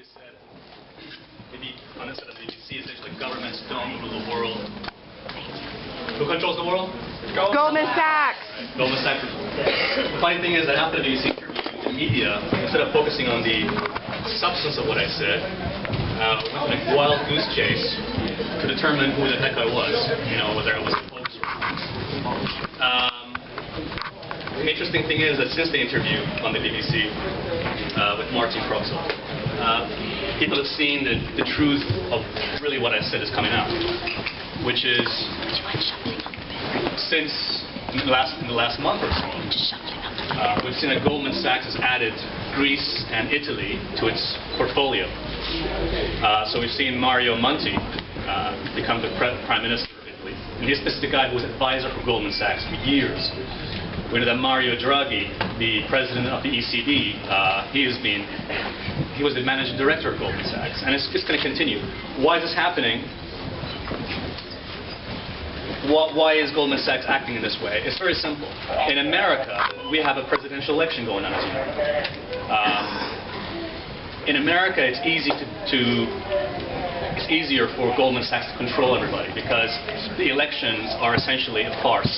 basically said, maybe on this side of the BBC, essentially governments don't rule the world. Who controls the world? Goldman Sachs. Right. Goldman Sachs. The funny thing is that after the BBC interview, the media, instead of focusing on the substance of what I said, went on a wild goose chase to determine who the heck I was, whether I was a hoax or not. The interesting thing is that since the interview on the BBC with Martin Croxall, people have seen the truth of really what I said is coming out, which is since in the last month or so, we've seen that Goldman Sachs has added Greece and Italy to its portfolio. So we've seen Mario Monti become the Prime Minister of Italy. And this is the guy who was advisor for Goldman Sachs for years. We know that Mario Draghi, the president of the ECB, he was the managing director of Goldman Sachs, and it's going to continue. Why is this happening? Why is Goldman Sachs acting in this way? It's very simple. In America, we have a presidential election going on, as you know. In America, it's easier for Goldman Sachs to control everybody because the elections are essentially a farce.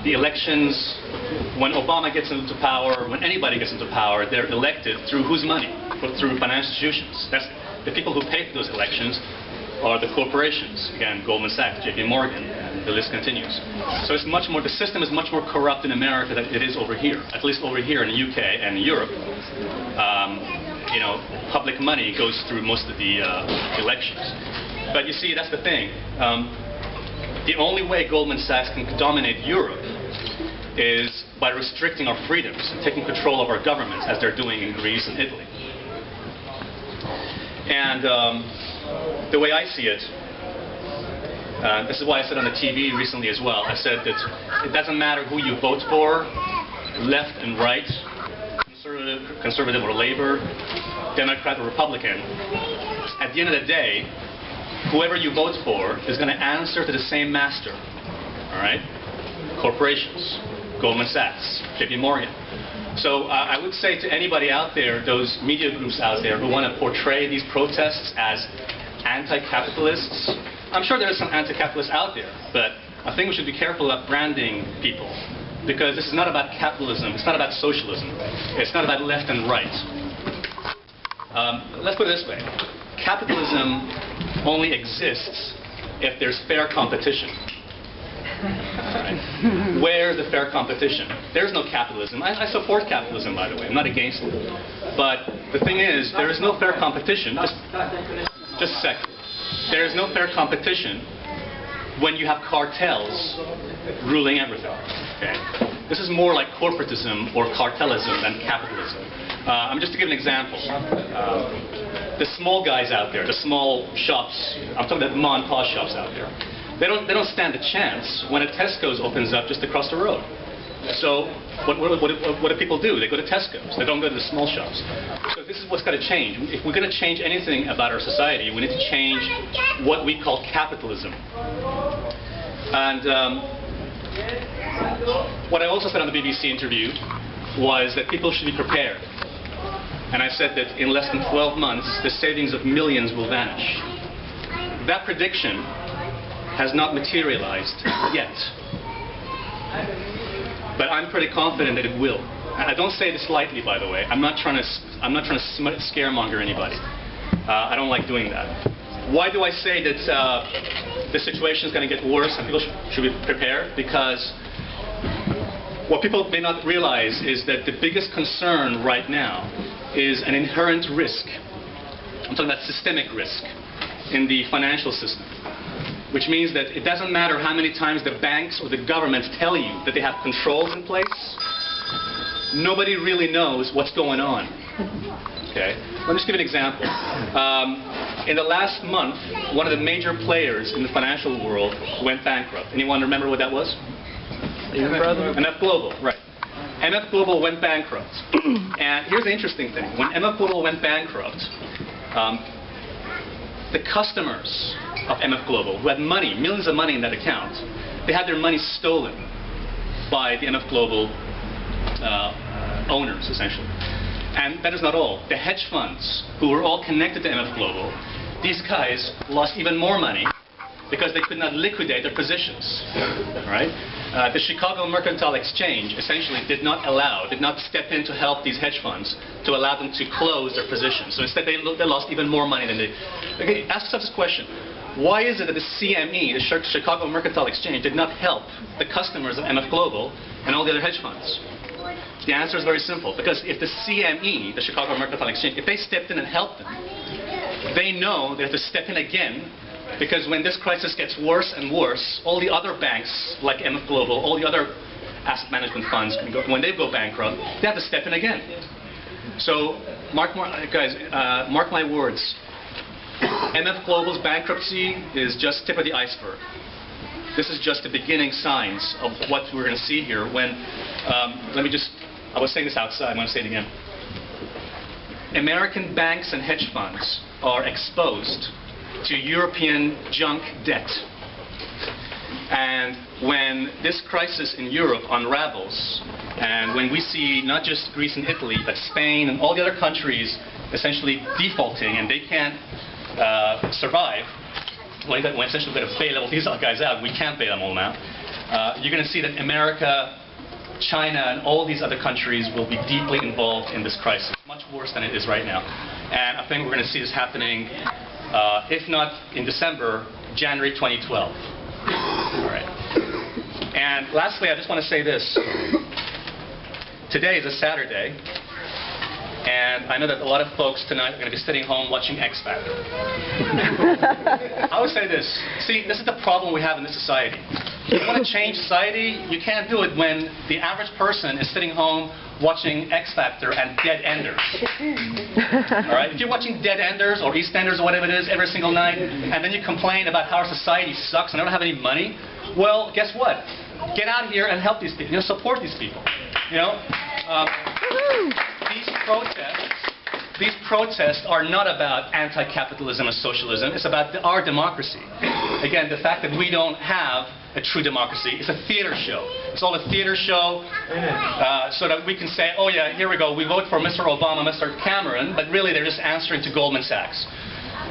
The elections, when Obama gets into power, when anybody gets into power, they're elected through whose money? Through financial institutions. That's the people who pay for those elections are the corporations. Again, Goldman Sachs, JP Morgan, and the list continues. So it's much more, the system is much more corrupt in America than it is over here. At least over here in the UK and Europe, public money goes through most of the elections. But you see, that's the thing. The only way Goldman Sachs can dominate Europe is by restricting our freedoms and taking control of our governments, as they're doing in Greece and Italy. And the way I see it, this is why I said on the TV recently as well, I said that it doesn't matter who you vote for, left and right, conservative or Labour, Democrat or Republican. At the end of the day, whoever you vote for is going to answer to the same master, all right? Corporations, Goldman Sachs, JP Morgan. So I would say to anybody out there, those media groups out there who want to portray these protests as anti-capitalists, I'm sure there are some anti-capitalists out there, but I think we should be careful about branding people, because this is not about capitalism, it's not about socialism, it's not about left and right. Let's put it this way. Capitalism only exists if there's fair competition. Right? Where's the fair competition? There's no capitalism. I support capitalism, by the way. I'm not against it. But the thing is, there is no fair competition. Just a second. There is no fair competition when you have cartels ruling everything. Okay? This is more like corporatism or cartelism than capitalism. Just to give an example. The small guys out there, the small shops, I'm talking about mom and pop shops out there, they don't stand a chance when a Tesco's opens up just across the road. So what do people do? They go to Tesco's. They don't go to the small shops. So this is what's got to change. If we're going to change anything about our society, we need to change what we call capitalism. And what I also said on the BBC interview was that people should be prepared. And I said that in less than 12 months, the savings of millions will vanish. That prediction has not materialized yet. But I'm pretty confident that it will. And I don't say this lightly, by the way. I'm not trying to scaremonger anybody. I don't like doing that. Why do I say that the situation is going to get worse and people should be prepared? Because what people may not realize is that the biggest concern right now is an inherent risk. I'm talking about systemic risk in the financial system, which means that it doesn't matter how many times the banks or the governments tell you that they have controls in place, nobody really knows what's going on. Okay? Let me just give you an example. In the last month, one of the major players in the financial world went bankrupt. Anyone remember what that was? MF Global, right. MF Global went bankrupt. And here's the interesting thing. When MF Global went bankrupt, the customers of MF Global, who had money, millions of money in that account, they had their money stolen by the MF Global owners, essentially. And that is not all. The hedge funds, who were all connected to MF Global, these guys lost even more money because they could not liquidate their positions. Right? The Chicago Mercantile Exchange essentially did not step in to help these hedge funds to allow them to close their positions. So instead, they lost even more money than they. Okay, ask yourself this question: why is it that the CME, the Chicago Mercantile Exchange, did not help the customers of MF Global and all the other hedge funds? The answer is very simple. Because if the CME, the Chicago Mercantile Exchange, if they stepped in and helped them, they know they have to step in again. Because when this crisis gets worse and worse, all the other banks, like MF Global, all the other asset management funds, when they go bankrupt, they have to step in again. So, mark my words. MF Global's bankruptcy is just tip of the iceberg. This is just the beginning signs of what we're going to see here when, I was saying this outside, I'm going to say it again. American banks and hedge funds are exposed to European junk debt. And when this crisis in Europe unravels, and when we see not just Greece and Italy, but Spain and all the other countries essentially defaulting and they can't survive, when essentially we're going to bail all these guys out, we can't bail them all out, you're going to see that America, China, and all these other countries will be deeply involved in this crisis, much worse than it is right now. And I think we're going to see this happening, if not in December, January 2012. All right. And lastly, I just want to say this. Today is a Saturday, and I know that a lot of folks tonight are going to be sitting home watching X Factor. I would say this. See, this is the problem we have in this society. If you want to change society, you can't do it when the average person is sitting home watching X Factor and Dead Enders. All right? If you're watching Dead Enders or EastEnders or whatever it is every single night, and then you complain about how our society sucks and I don't have any money, well, guess what? Get out here and help these people. You know, support these people. You know, these protests are not about anti-capitalism or socialism. It's about our democracy. Again, the fact that we don't have a true democracy. It's a theater show. It's all a theater show so that we can say, oh yeah, here we go, we vote for Mr. Obama, Mr. Cameron, but really they're just answering to Goldman Sachs.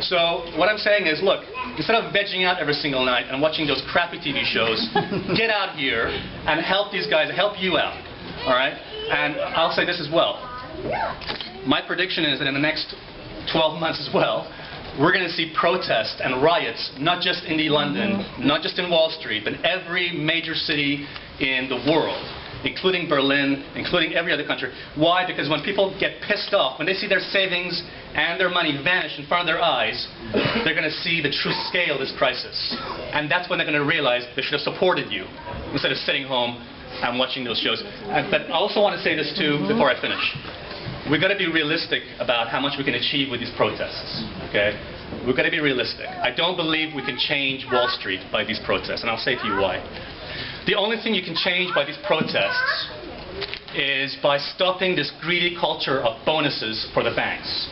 So what I'm saying is, look, instead of vegging out every single night and watching those crappy TV shows, get out here and help these guys, help you out. All right? And I'll say this as well. My prediction is that in the next 12 months as well, we're going to see protests and riots, not just in London, not just in Wall Street, but every major city in the world, including Berlin, including every other country. Why? Because when people get pissed off, when they see their savings and their money vanish in front of their eyes, they're going to see the true scale of this crisis. And that's when they're going to realize they should have supported you instead of sitting home and watching those shows. But I also want to say this too before I finish. We've got to be realistic about how much we can achieve with these protests. Okay? We've got to be realistic. I don't believe we can change Wall Street by these protests, and I'll say to you why. The only thing you can change by these protests is by stopping this greedy culture of bonuses for the banks.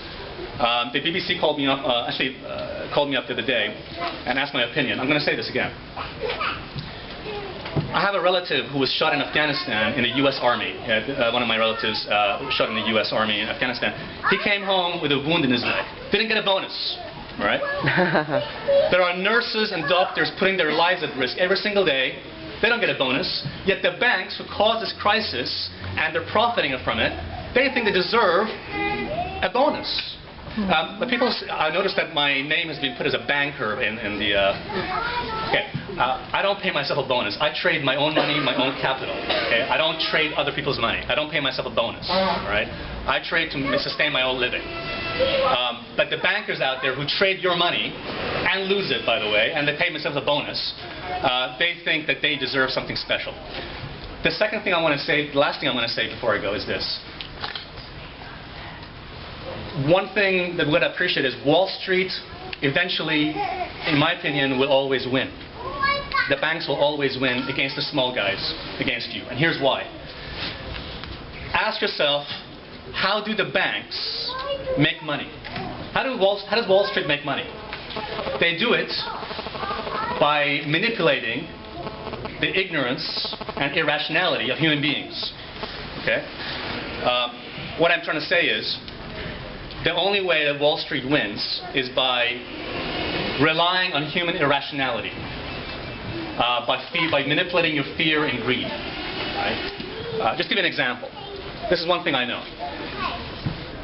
The BBC called me up, called me up the other day and asked my opinion. I'm going to say this again. I have a relative who was shot in Afghanistan in the U.S. Army. One of my relatives was shot in the U.S. Army in Afghanistan. He came home with a wound in his leg. Didn't get a bonus. All right? There are nurses and doctors putting their lives at risk every single day. They don't get a bonus. Yet the banks who caused this crisis, and they're profiting from it, they think they deserve a bonus. But people, I noticed that my name has been put as a banker in the... Okay. I don't pay myself a bonus. I trade my own money, my own capital. Okay? I don't trade other people's money. I don't pay myself a bonus. Right? I trade to sustain my own living. But the bankers out there who trade your money, and lose it, by the way, and they pay themselves a bonus, they think that they deserve something special. The second thing I want to say, the last thing I want to say before I go is this. One thing that we're going to appreciate is Wall Street eventually, in my opinion, will always win. The banks will always win against the small guys, against you. And here's why. Ask yourself, how do the banks make money? How does Wall Street make money? They do it by manipulating the ignorance and irrationality of human beings. Okay? what I'm trying to say is, the only way that Wall Street wins is by relying on human irrationality, by manipulating your fear and greed. Right? Just to give you an example. This is one thing I know.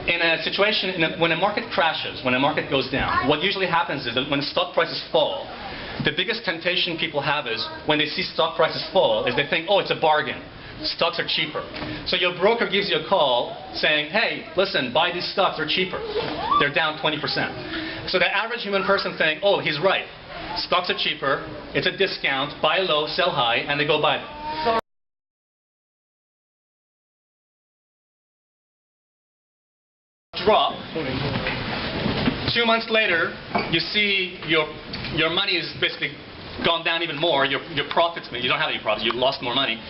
In a situation, when a market crashes, when a market goes down, what usually happens is that when stock prices fall, the biggest temptation people have is, when they see stock prices fall, is they think, oh, it's a bargain. Stocks are cheaper. So your broker gives you a call saying, hey, listen, buy these stocks, they're cheaper. They're down 20%. So the average human person thinks, oh, he's right. Stocks are cheaper, it's a discount, buy low, sell high, and they go buy them. Drop. 2 months later, you see your money is basically gone down even more. Your profits, you don't have any profits, you've lost more money.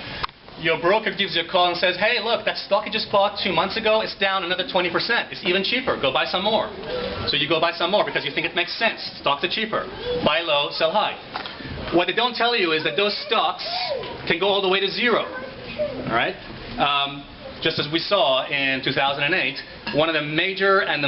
Your broker gives you a call and says, hey, look, that stock you just bought 2 months ago, it's down another 20%. It's even cheaper. Go buy some more. So you go buy some more because you think it makes sense. Stocks are cheaper. Buy low, sell high. What they don't tell you is that those stocks can go all the way to zero. All right? Just as we saw in 2008, one of the major and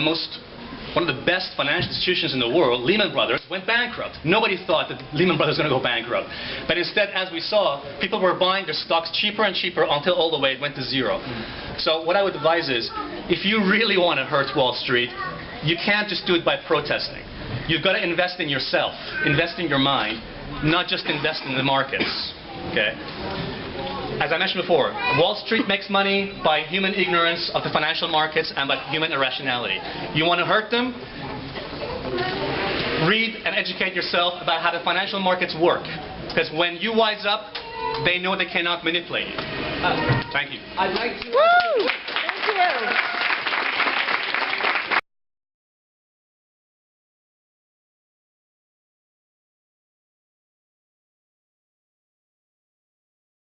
one of the best financial institutions in the world, Lehman Brothers, went bankrupt. Nobody thought that Lehman Brothers was going to go bankrupt. But instead, as we saw, people were buying their stocks cheaper and cheaper until all the way it went to zero. So what I would advise is, if you really want to hurt Wall Street, you can't just do it by protesting. You've got to invest in yourself, invest in your mind, not just invest in the markets. Okay? As I mentioned before, Wall Street makes money by human ignorance of the financial markets and by human irrationality. You want to hurt them? Read and educate yourself about how the financial markets work. Because when you wise up, they know they cannot manipulate you. Thank you. I'd like to... Woo! Thank you.